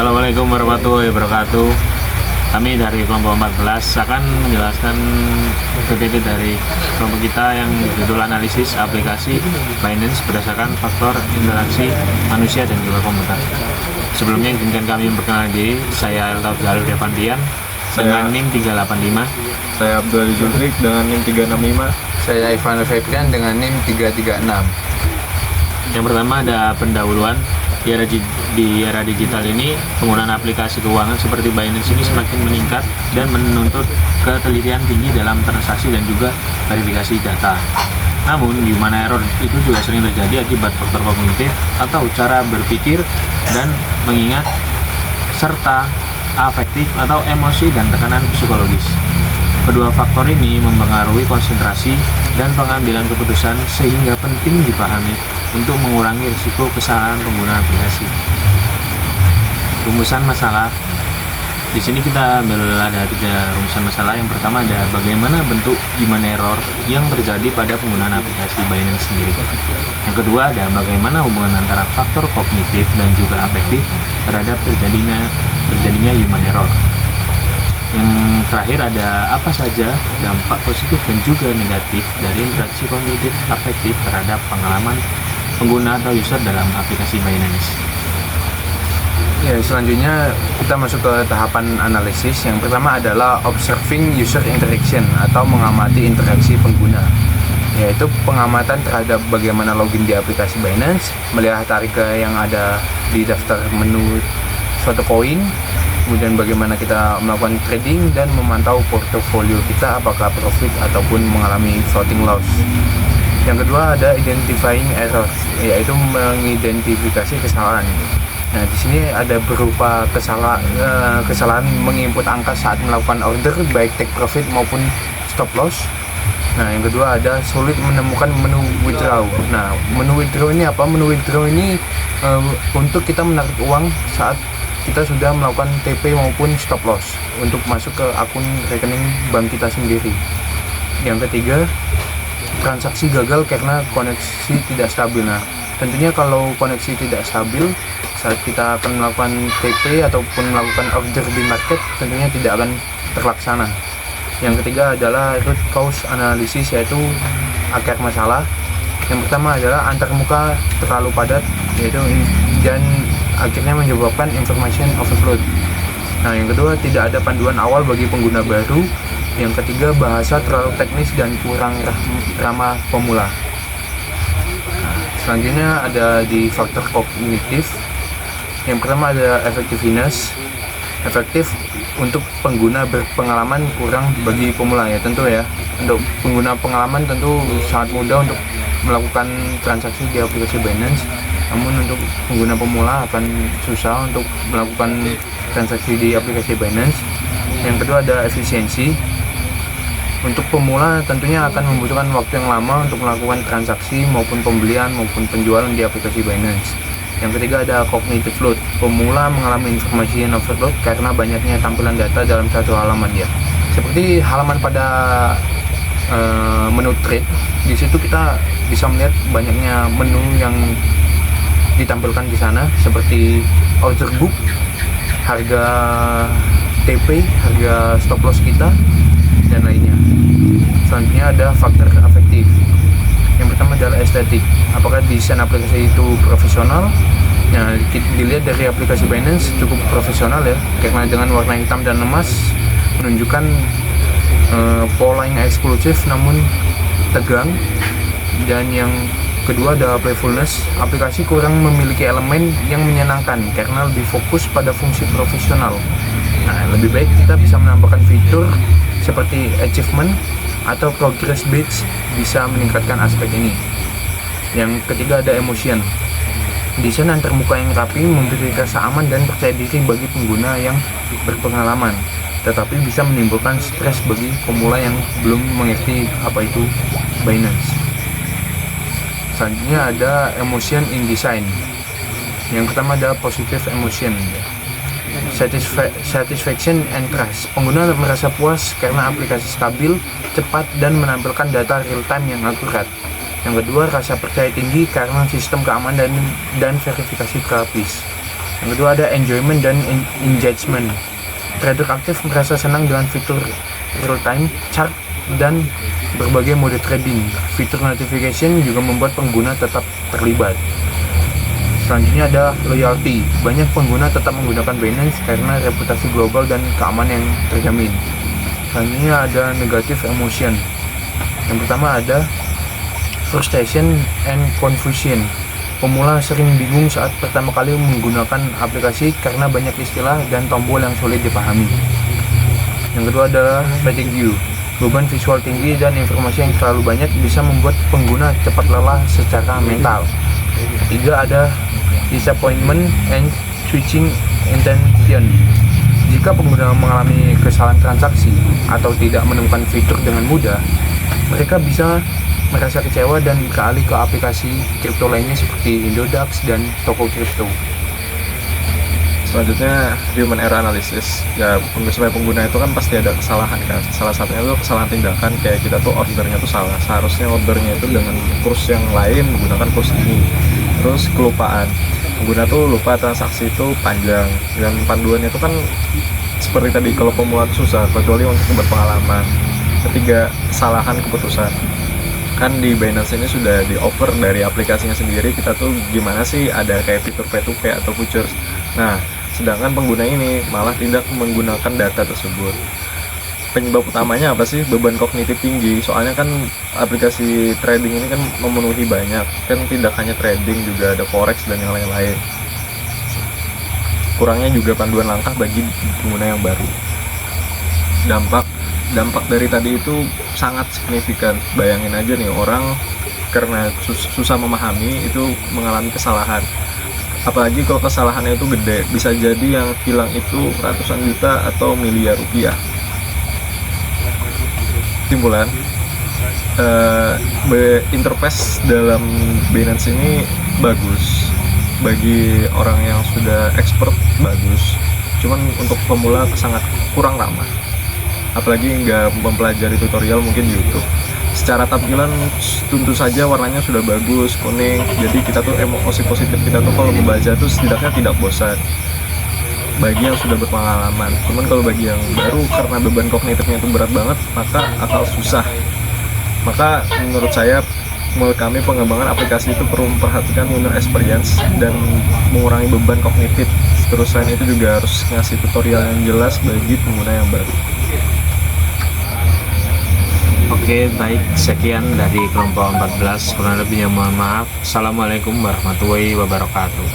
Assalamualaikum warahmatullahi wabarakatuh. Kami dari kelompok 14 akan menjelaskan PPT dari kelompok kita yang berjudul analisis aplikasi Binance berdasarkan faktor interaksi manusia dan juga komputer. Sebelumnya izinkan kami memperkenalkan diri. Saya Eltauf Jalur Devantian dengan NIM 385. Saya Abdul Zulrik dengan NIM 365. Saya Ivan Febrian dengan NIM 336. Yang pertama ada pendahuluan. Di era digital ini, penggunaan aplikasi keuangan seperti Binance ini semakin meningkat dan menuntut ketelitian tinggi dalam transaksi dan juga verifikasi data. Namun, human error itu juga sering terjadi akibat faktor kognitif atau cara berpikir dan mengingat serta afektif atau emosi dan tekanan psikologis. Kedua faktor ini mempengaruhi konsentrasi dan pengambilan keputusan sehingga penting dipahami untuk mengurangi risiko kesalahan pengguna aplikasi. Rumusan masalah. Di sini kita ambil ada 3 rumusan masalah. Yang pertama ada bagaimana bentuk human error yang terjadi pada penggunaan aplikasi Binance sendiri. Yang kedua ada bagaimana hubungan antara faktor kognitif dan juga afektif terhadap terjadinya human error. Yang terakhir ada apa saja dampak positif dan juga negatif dari interaksi kognitif afektif terhadap pengalaman pengguna atau user dalam aplikasi Binance. Ya, selanjutnya kita masuk ke tahapan analisis. Yang pertama adalah observing user interaction atau mengamati interaksi pengguna, yaitu pengamatan terhadap bagaimana login di aplikasi Binance, melihat harga yang ada di daftar menu suatu koin, kemudian bagaimana kita melakukan trading dan memantau portofolio kita apakah profit ataupun mengalami floating loss. Yang kedua ada identifying errors, yaitu mengidentifikasi kesalahan. Nah, di sini ada berupa kesalahan menginput angka saat melakukan order, baik take profit maupun stop loss. Nah, yang kedua ada sulit menemukan menu withdraw. Nah, menu withdraw ini apa? Menu withdraw ini untuk kita menarik uang saat kita sudah melakukan TP maupun stop loss untuk masuk ke akun rekening bank kita sendiri. Yang ketiga, transaksi gagal karena koneksi tidak stabil. Nah, tentunya kalau koneksi tidak stabil saat kita akan melakukan TP ataupun melakukan order di market, tentunya tidak akan terlaksana. Yang ketiga adalah root cause analysis, yaitu akar masalah. Yang pertama adalah antarmuka terlalu padat, yaitu dan akhirnya menyebabkan information overload. Nah, yang kedua tidak ada panduan awal bagi pengguna baru. Yang ketiga bahasa terlalu teknis dan kurang ramah pemula. Selanjutnya ada di faktor kognitif. Yang pertama ada effectiveness, efektif untuk pengguna berpengalaman, kurang bagi pemula. Ya tentu ya, untuk pengguna pengalaman tentu sangat mudah untuk melakukan transaksi di aplikasi Binance. Namun untuk pengguna pemula akan susah untuk melakukan transaksi di aplikasi Binance. Yang kedua ada efisiensi. Untuk pemula tentunya akan membutuhkan waktu yang lama untuk melakukan transaksi maupun pembelian maupun penjualan di aplikasi Binance. Yang ketiga ada cognitive load. Pemula mengalami information overload karena banyaknya tampilan data dalam satu halaman ya. Seperti halaman pada menu trade, di situ kita bisa melihat banyaknya menu yang ditampilkan di sana seperti order book, harga TP, harga stop loss kita, dan lainnya. Selanjutnya ada faktor afektif. Yang pertama adalah estetik. Apakah desain aplikasi itu profesional? Nah, dilihat dari aplikasi Binance cukup profesional ya, karena dengan warna hitam dan emas menunjukkan pola yang eksklusif namun tegang. Dan yang kedua ada playfulness. Aplikasi kurang memiliki elemen yang menyenangkan karena lebih fokus pada fungsi profesional. Nah, lebih baik kita bisa menambahkan fitur seperti achievement atau progress badge, bisa meningkatkan aspek ini. Yang ketiga ada emotion. Desain antarmuka yang rapi memberi rasa aman dan percaya diri bagi pengguna yang berpengalaman, tetapi bisa menimbulkan stres bagi pemula yang belum mengerti apa itu Binance. Selanjutnya ada emotion in design. Yang pertama ada positive emotion, satisfaction and trust. Pengguna merasa puas karena aplikasi stabil, cepat, dan menampilkan data real time yang akurat. Yang kedua, rasa percaya tinggi karena sistem keamanan dan verifikasi grafis. Yang kedua ada enjoyment dan engagement. Trader aktif merasa senang dengan fitur real-time chart dan berbagai mode trading. Fitur notification juga membuat pengguna tetap terlibat. Selanjutnya ada loyalty. Banyak pengguna tetap menggunakan Binance karena reputasi global dan keamanan yang terjamin. Selanjutnya ada negative emotion. Yang pertama ada frustration and confusion. Pemula sering bingung saat pertama kali menggunakan aplikasi karena banyak istilah dan tombol yang sulit dipahami. Yang kedua adalah fatigue view. Beban visual tinggi dan informasi yang terlalu banyak bisa membuat pengguna cepat lelah secara mental. Ketiga ada disappointment and switching intention. Jika pengguna mengalami kesalahan transaksi atau tidak menemukan fitur dengan mudah, mereka bisa merasa kecewa dan beralih ke aplikasi kripto lainnya seperti Indodax dan toko kripto. Selanjutnya human error analysis. Ya, sebagai pengguna itu kan pasti ada kesalahan kan. Salah satunya itu kesalahan tindakan, kayak kita tuh ordernya tuh salah. Seharusnya ordernya itu dengan kurs yang lain menggunakan kurs ini. Terus kelupaan. Pengguna tuh lupa transaksi itu panjang, dan panduannya itu kan seperti tadi, kalau pemula itu susah kecuali untuk berpengalaman. Ketiga, kesalahan keputusan. Kan di Binance ini sudah di offer dari aplikasinya sendiri, kita tuh gimana sih ada kayak fitur P2P atau futures. Nah, sedangkan pengguna ini malah tidak menggunakan data tersebut. Penyebab utamanya apa sih? Beban kognitif tinggi. Soalnya kan aplikasi trading ini kan memenuhi banyak, kan tidak hanya trading, juga ada forex dan yang lain-lain. Kurangnya juga panduan langkah bagi pengguna yang baru. Dampak dari tadi itu sangat signifikan. Bayangin aja nih, orang karena susah memahami itu mengalami kesalahan. Apalagi kalau kesalahannya itu gede, bisa jadi yang hilang itu ratusan juta atau miliar rupiah. Kesimpulan, interface dalam Binance ini bagus. Bagi orang yang sudah expert bagus, cuman untuk pemula sangat kurang ramah. Apalagi nggak mempelajari tutorial mungkin di YouTube. Secara tampilan tentu saja warnanya sudah bagus, kuning, jadi kita tuh emosi positif kita tuh kalau membaca tuh setidaknya tidak bosan bagi yang sudah berpengalaman. Cuman kalau bagi yang baru, karena beban kognitifnya itu berat banget, maka akan susah. Maka menurut saya, menurut kami, pengembangan aplikasi itu perlu memperhatikan user experience dan mengurangi beban kognitif. Terus selain itu juga harus ngasih tutorial yang jelas bagi pengguna yang baru. Oke, baik, sekian dari kelompok 14. Kurang lebihnya mohon maaf. Assalamualaikum warahmatullahi wabarakatuh.